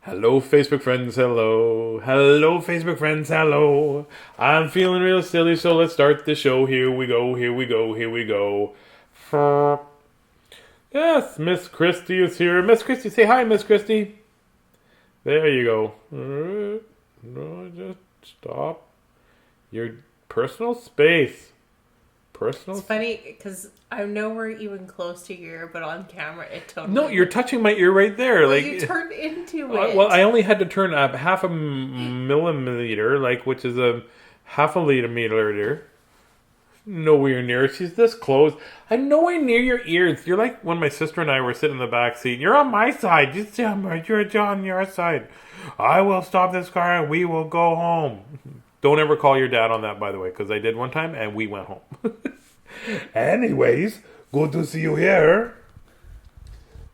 Hello, Facebook friends, hello. Hello, Facebook friends, hello. I'm feeling real silly, so let's start the show. Here we go, here we go, here we go. Yes, Miss Christie is here. Miss Christie, say hi, Miss Christie. There you go. No, just stop. Your personal space. It's funny because I'm nowhere even close to your ear, but on camera it totally. No, you're touching my ear right there. Well, you turned into it. Well, I only had to turn up half a millimeter, which is a half a millimeter. Nowhere near. She's this close. I'm nowhere near your ears. You're like when my sister and I were sitting in the back seat. You're on my side. You're on your side. I will stop this car and we will go home. Don't ever call your dad on that, by the way, because I did one time and we went home. Anyways, good to see you here.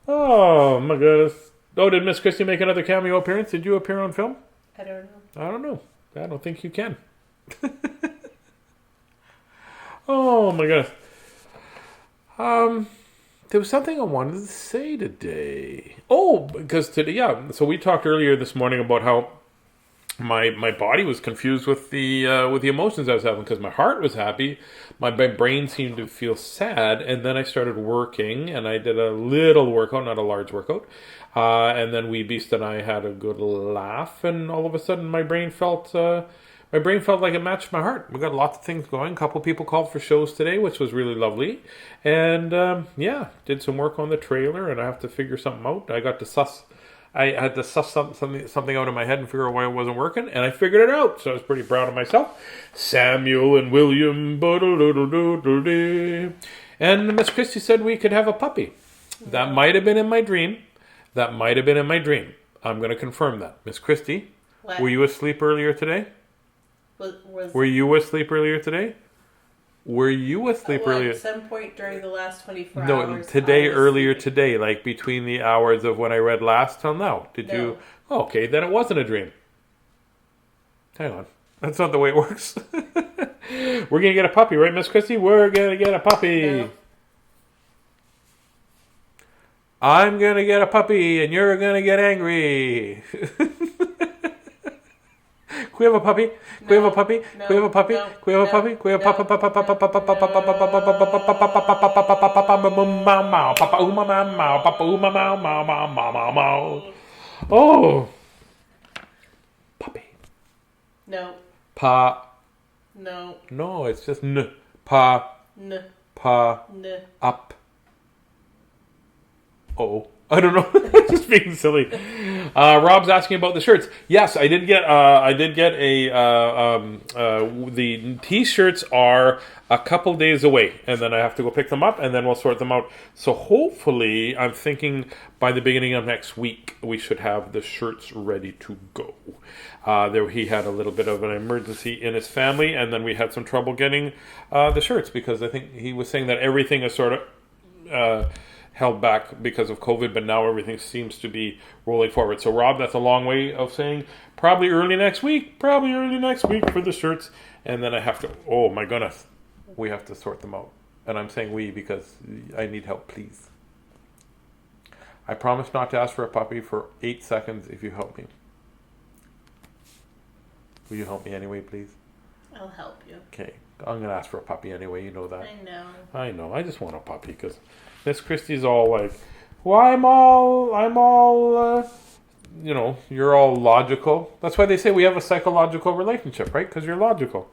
Oh, my goodness. Oh, did Miss Christie make another cameo appearance? Did you appear on film? I don't know. I don't know. I don't think you can. Oh, my goodness. There was something I wanted to say today. Oh, because today, yeah. So we talked earlier this morning about how my body was confused with the emotions I was having because my heart was happy, my brain seemed to feel sad, and then I started working and I did a little workout, not a large workout, and then Wee Beast and I had a good laugh, and all of a sudden my brain felt like it matched my heart. We got lots of things going. A couple people called for shows today, which was really lovely, and did some work on the trailer, and I have to figure something out. I had to suss something out of my head and figure out why it wasn't working, and I figured it out, so I was pretty proud of myself. Samuel and William, and Miss Christie said we could have a puppy. That might have been in my dream. I'm going to confirm that. Miss Christie, What? Were you asleep earlier today? Were you asleep earlier today? At some point during the last 24 hours. No, earlier today, like between the hours of when I read last till now. Did No. you? Oh, okay, then it wasn't a dream. Hang on. That's not the way it works. We're going to get a puppy, right, Miss Christie? We're going to get a puppy. No. I'm going to get a puppy, and you're going to get angry. Can we have a puppy? Can we have a puppy? Can we have a puppy? Can we have a puppy? Can we have a puppy? Oh, puppy. No. Pa. No. No, it's just n. Pa. N. Pa. N. Up. Oh. I don't know. Just being silly. Rob's asking about the shirts. Yes, I did get the t-shirts are a couple days away, and then I have to go pick them up, and then we'll sort them out. So hopefully, I'm thinking by the beginning of next week, we should have the shirts ready to go. He had a little bit of an emergency in his family, and then we had some trouble getting the shirts, because I think he was saying that everything is sort of held back because of COVID, but now everything seems to be rolling forward. So Rob, that's a long way of saying probably early next week for the shirts. And then I have to, oh my goodness, we have to sort them out. And I'm saying we because I need help, please. I promise not to ask for a puppy for 8 seconds if you help me. Will you help me anyway, please? I'll help you. Okay, I'm going to ask for a puppy anyway, you know that. I know. I just want a puppy because Miss Christie's all like, well, I'm all, you're all logical. That's why they say we have a psychological relationship, right? Because you're logical.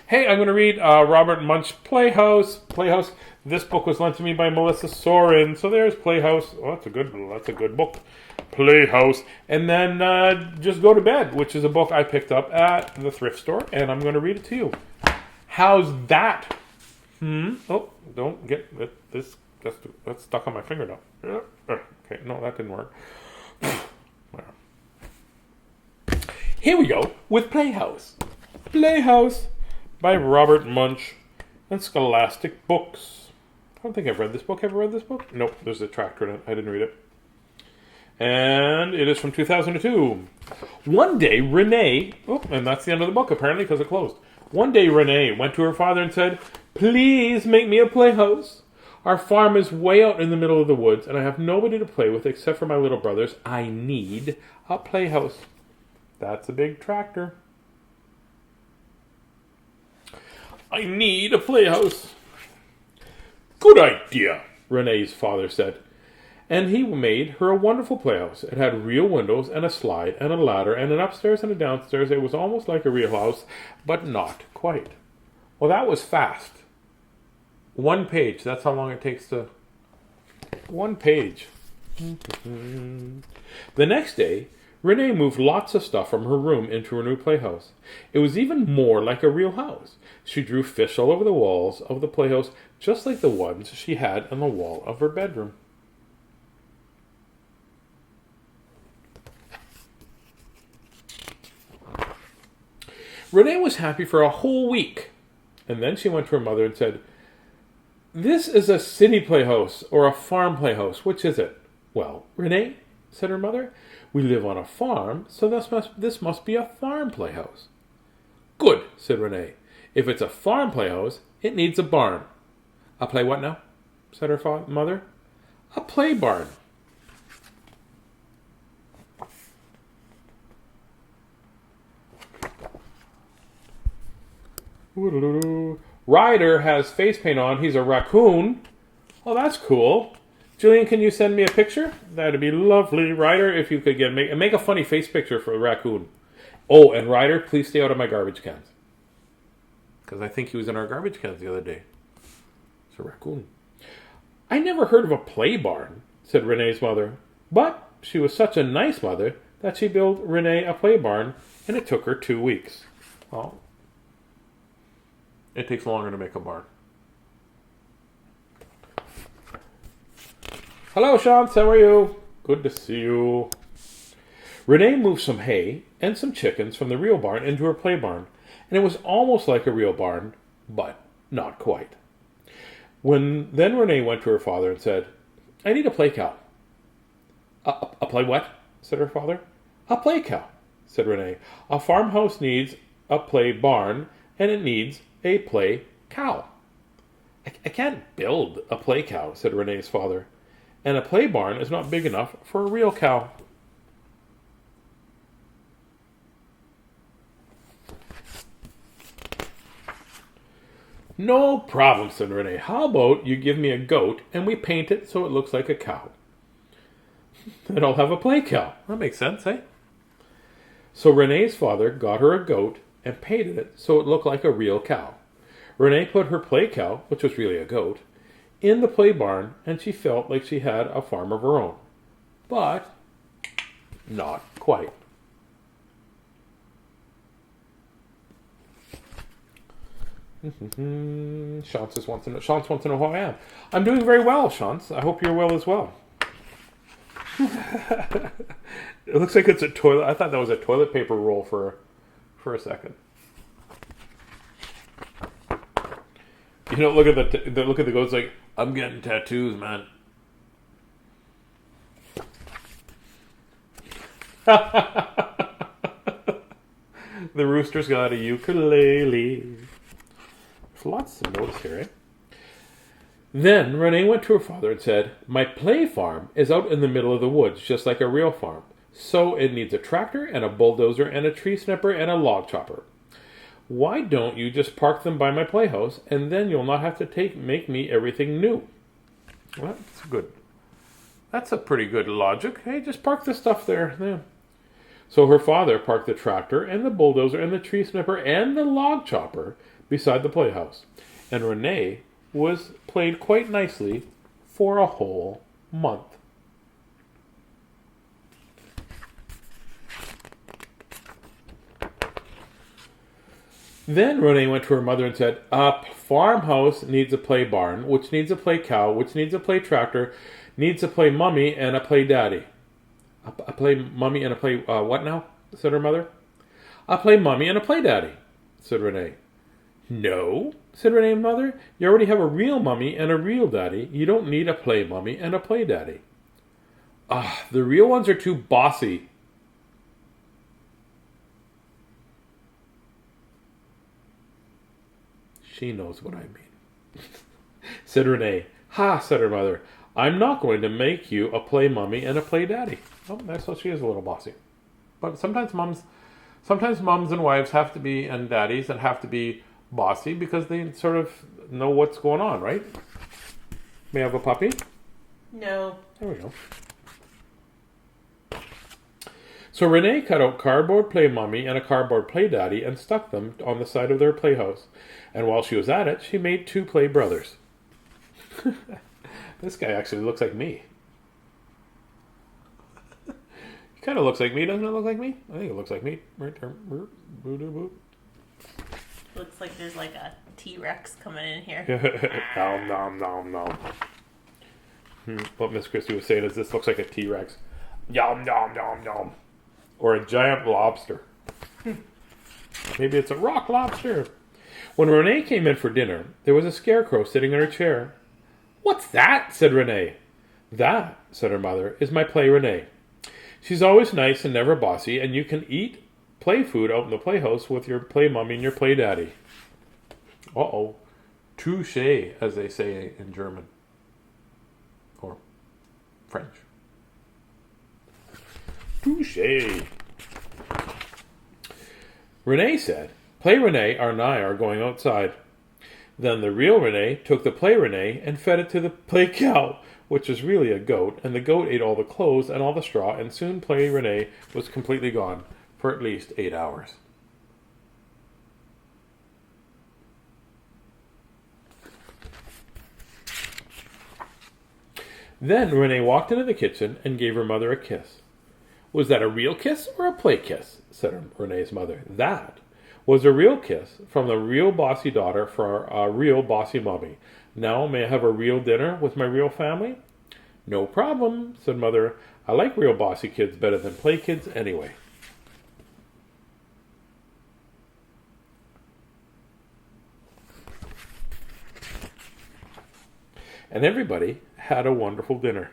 Hey, I'm going to read Robert Munsch, Playhouse. This book was lent to me by Melissa Sorin. So there's Playhouse. Oh, that's a good book. Playhouse. And then Just Go to Bed, which is a book I picked up at the thrift store, and I'm going to read it to you. How's that? Oh, don't get this. That's stuck on my finger now. Okay, no, that didn't work. Here we go with Playhouse. Playhouse by Robert Munsch and Scholastic Books. I don't think I've read this book. Have you read this book? Nope, there's a tractor in it. I didn't read it. And it is from 2002. One day, Renee, and that's the end of the book apparently because it closed. One day, Renee went to her father and said, "Please make me a playhouse. Our farm is way out in the middle of the woods, and I have nobody to play with except for my little brothers. I need a playhouse. That's a big tractor. I need a playhouse. Good idea, Renee's father said. And he made her a wonderful playhouse. It had real windows and a slide and a ladder and an upstairs and a downstairs. It was almost like a real house, but not quite. Well, that was fast. 1 page. That's how long it takes to... 1 page. The next day, Renee moved lots of stuff from her room into her new playhouse. It was even more like a real house. She drew fish all over the walls of the playhouse, just like the ones she had on the wall of her bedroom. Renee was happy for a whole week. And then she went to her mother and said, "This is a city playhouse or a farm playhouse. Which is it?" "Well, Renee," said her mother, "we live on a farm, so this must be a farm playhouse." "Good," said Renee. "If it's a farm playhouse, it needs a barn." "A play what now?" said her mother. "A play barn." Ryder has face paint on. He's a raccoon. Oh, that's cool. Julian, can you send me a picture? That'd be lovely. Ryder, if you could make a funny face picture for a raccoon. Oh, and Ryder, please stay out of my garbage cans. Because I think he was in our garbage cans the other day. It's a raccoon. "I never heard of a play barn," said Renee's mother. But she was such a nice mother that she built Renee a play barn, and it took her 2 weeks. Well, it takes longer to make a barn. "Hello, Shantz. How are you?" "Good to see you." Renee moved some hay and some chickens from the real barn into her play barn, and it was almost like a real barn, but not quite. Then Renee went to her father and said, "I need a play cow." A play what?" said her father. "A play cow," said Renee. "A farmhouse needs a play barn, and it needs a play cow." I can't build a play cow," said Renee's father. "And a play barn is not big enough for a real cow." "No problem," said Renee. "How about you give me a goat and we paint it so it looks like a cow? Then I'll have a play cow." That makes sense, eh? So Renee's father got her a goat and painted it so it looked like a real cow. Renee put her play cow, which was really a goat, in the play barn, and she felt like she had a farm of her own. But not quite. Shantz wants to know how I am. I'm doing very well, Shantz. I hope you're well as well. It looks like it's a toilet. I thought that was a toilet paper roll for a second. You know, look at the goats like, "I'm getting tattoos, man." The rooster's got a ukulele. There's lots to notice here, eh? Then Renee went to her father and said, "My play farm is out in the middle of the woods, just like a real farm. So it needs a tractor and a bulldozer and a tree snipper and a log chopper. Why don't you just park them by my playhouse, and then you'll not have to make me everything new?" Well, that's good. That's a pretty good logic. Hey, just park the stuff there. Yeah. So her father parked the tractor and the bulldozer and the tree snipper and the log chopper beside the playhouse. And Renee was played quite nicely for a whole month. Then Renee went to her mother and said, "A farmhouse needs a play barn, which needs a play cow, which needs a play tractor, needs a play mummy and a play daddy." A play mummy and a play what now?" said her mother. "A play mummy and a play daddy," said Renee. "No," said Renee's mother. "You already have a real mummy and a real daddy. You don't need a play mummy and a play daddy." "Ah, the real ones are too bossy." She knows what I mean, said Renee. Ha, said her mother. I'm not going to make you a play mummy and a play daddy. Oh, so she is a little bossy. But sometimes mums and wives have to be, and daddies, and have to be bossy because they sort of know what's going on, right? May I have a puppy? No. There we go. So Renee cut out cardboard play mummy and a cardboard play daddy and stuck them on the side of their playhouse. And while she was at it, she made 2 play brothers. This guy actually looks like me. He kind of looks like me, doesn't it look like me? I think it looks like me. Looks like there's like a T-Rex coming in here. Nom, nom, nom, nom. What Miss Christie was saying is this looks like a T-Rex. Yum, yum, yum, yum. Or a giant lobster. Maybe it's a rock lobster. When Renee came in for dinner, there was a scarecrow sitting in her chair. What's that? Said Renee. That, said her mother, is my play Renee. She's always nice and never bossy, and you can eat play food out in the playhouse with your play mummy and your play daddy. Uh-oh. Touché, as they say in German. Or French. Touché. Renee said, Play Renee and I are going outside. Then the real Renee took the play Renee and fed it to the play cow, which was really a goat, and the goat ate all the clothes and all the straw, and soon play Renee was completely gone for at least 8 hours. Then Renee walked into the kitchen and gave her mother a kiss. Was that a real kiss or a play kiss? Said Renee's mother. That was a real kiss from the real bossy daughter for a real bossy mommy. Now may I have a real dinner with my real family? No problem, said mother. I like real bossy kids better than play kids anyway. And everybody had a wonderful dinner.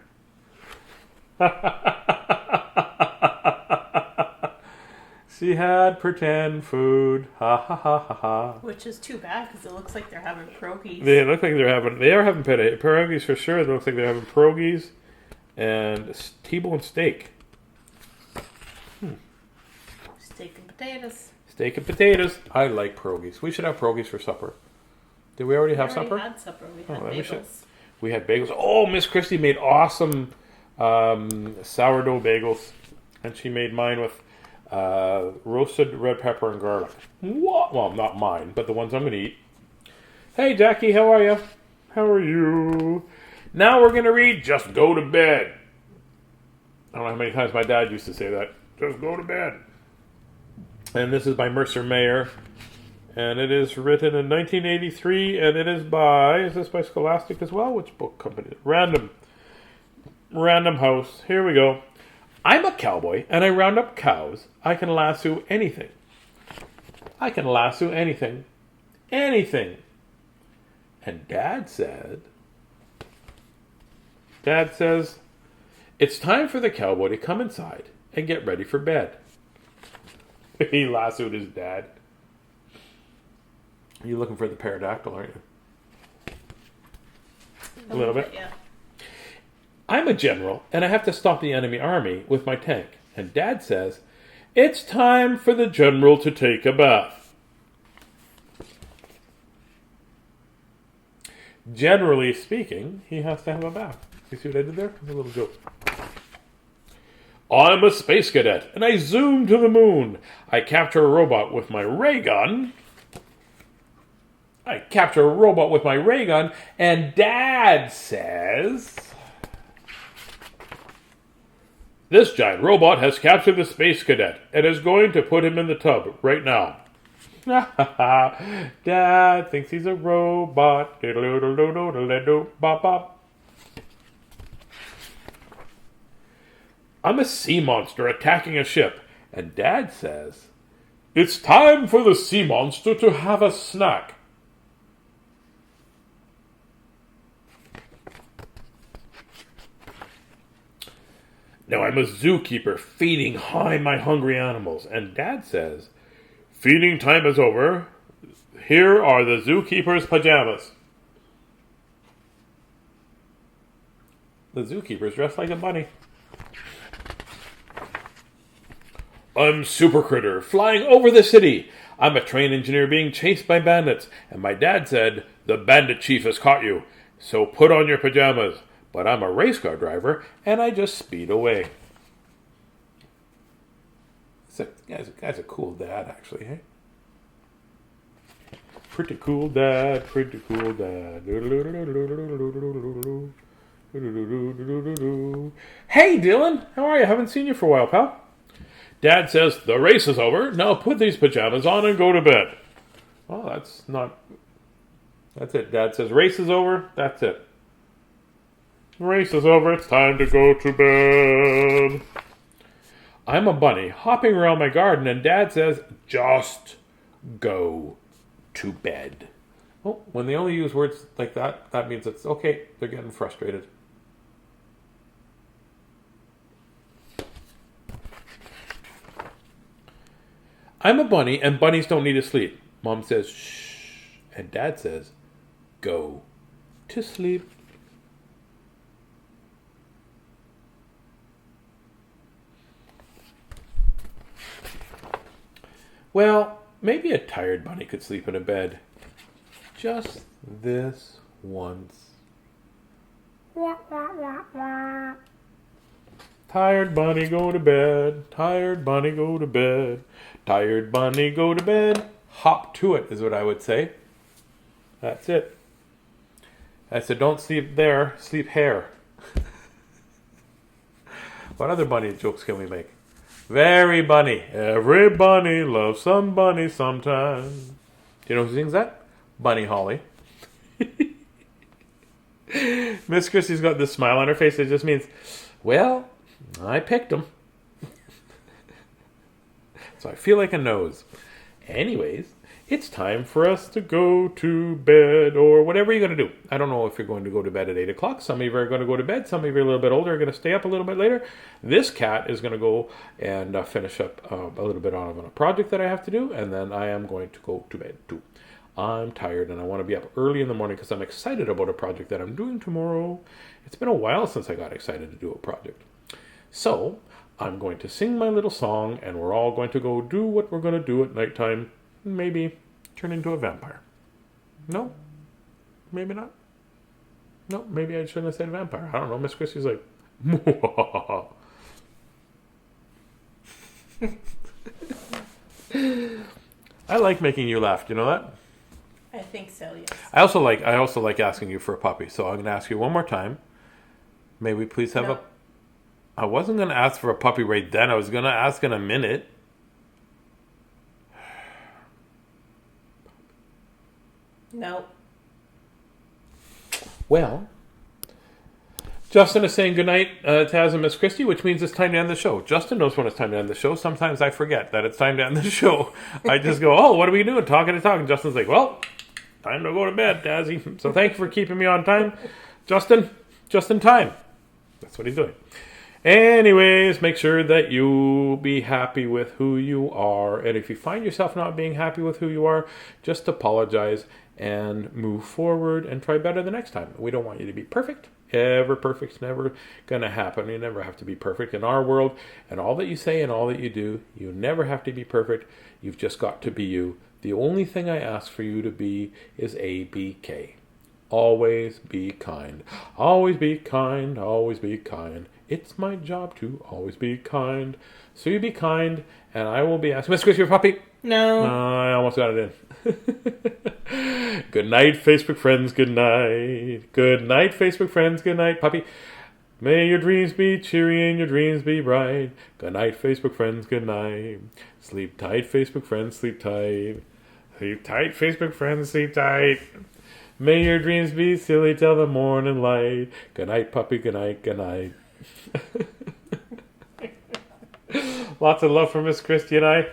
She had pretend food. Ha ha ha ha ha. Which is too bad because it looks like they're having pierogies. They look like they are having pierogies for sure. It looks like they're having pierogies and T-bone steak. Steak and potatoes. Steak and potatoes. I like pierogies. We should have pierogies for supper. Did we already have supper? We had supper. We had bagels. We had bagels. Oh, Miss Christie made awesome sourdough bagels. And she made mine with roasted red pepper and garlic. What? Well, not mine, but the ones I'm going to eat. Hey, Jackie, how are you? How are you? Now we're going to read Just Go to Bed. I don't know how many times my dad used to say that. Just go to bed. And this is by Mercer Mayer. And it is written in 1983, and it is this by Scholastic as well? Which book company? Random House. Here we go. I'm a cowboy, and I round up cows. I can lasso anything. I can lasso anything. Anything. And Dad says, it's time for the cowboy to come inside and get ready for bed. He lassoed his dad. You're looking for the pterodactyl, aren't you? A little bit? Yeah. I'm a general, and I have to stop the enemy army with my tank. And Dad says, it's time for the general to take a bath. Generally speaking, he has to have a bath. You see what I did there? A little joke. I'm a space cadet, and I zoom to the moon. I capture a robot with my ray gun. And Dad says, this giant robot has captured the space cadet and is going to put him in the tub right now. Dad thinks he's a robot. I'm a sea monster attacking a ship. And Dad says, it's time for the sea monster to have a snack. Now I'm a zookeeper feeding my hungry animals. And Dad says, feeding time is over. Here are the zookeeper's pajamas. The zookeeper's dressed like a bunny. I'm Super Critter, flying over the city. I'm a train engineer being chased by bandits, and my dad said, the bandit chief has caught you, so put on your pajamas. But I'm a race car driver, and I just speed away. Guy's a cool dad, actually, hey? Pretty cool dad, pretty cool dad. Hey, Dylan, how are you? Haven't seen you for a while, pal. Dad says, the race is over. Now put these pajamas on and go to bed. Well, that's it. Dad says, race is over. That's it. Race is over. It's time to go to bed. I'm a bunny hopping around my garden, and Dad says, just go to bed. Oh, when they only use words like that, that means it's okay. They're getting frustrated. I'm a bunny, and bunnies don't need to sleep. Mom says, shh, and Dad says, go to sleep. Well, maybe a tired bunny could sleep in a bed. Just this once. Tired bunny, go to bed. Tired bunny, go to bed. Tired bunny, go to bed. Hop to it is what I would say. That's it. I said, don't sleep there, sleep here. What other bunny jokes can we make? Very bunny. Every bunny loves some bunny sometime. Do you know who sings that? Bunny Holly. Miss Christie's got this smile on her face. It just means, well, I picked him. So I feel like a nose. Anyways, it's time for us to go to bed, or whatever you're going to do. I don't know if you're going to go to bed at 8 o'clock. Some of you are going to go to bed. Some of you are a little bit older are going to stay up a little bit later. This cat is going to go and finish up a little bit on a project that I have to do, and then I am going to go to bed too. I'm tired, and I want to be up early in the morning because I'm excited about a project that I'm doing tomorrow. It's been a while since I got excited to do a project. So I'm going to sing my little song, and we're all going to go do what we're going to do at nighttime. Maybe turn into a vampire. No? Maybe not? No, maybe I shouldn't have said vampire. I don't know. Miss Christie's like, I like making you laugh. Do you know that? I think so, yes. I also like asking you for a puppy. So I'm going to ask you one more time. May we please have a... I wasn't going to ask for a puppy right then. I was going to ask in a minute. No. Well, Justin is saying goodnight, Taz and Miss Christie, which means it's time to end the show. Justin knows when it's time to end the show. Sometimes I forget that it's time to end the show. I just go, oh, what are we doing? Talking and talking. Justin's like, well, time to go to bed, Tazzy. So thank you for keeping me on time. Justin, just in time. That's what he's doing. Anyways, make sure that you be happy with who you are. And if you find yourself not being happy with who you are, just apologize and move forward and try better the next time. We don't want you to be perfect. Ever perfect's never going to happen. You never have to be perfect in our world. And all that you say and all that you do, you never have to be perfect. You've just got to be you. The only thing I ask for you to be is ABK. Always be kind. Always be kind. Always be kind. It's my job to always be kind. So you be kind, and I will be asking. Miss Chris, your puppy? No. I almost got it in. Good night, Facebook friends. Good night. Good night, Facebook friends. Good night, puppy. May your dreams be cheery and your dreams be bright. Good night, Facebook friends. Good night. Sleep tight, Facebook friends. Sleep tight. Sleep tight, Facebook friends. Sleep tight. May your dreams be silly till the morning light. Good night, puppy. Good night. Good night. Lots of love for Miss Christie and I.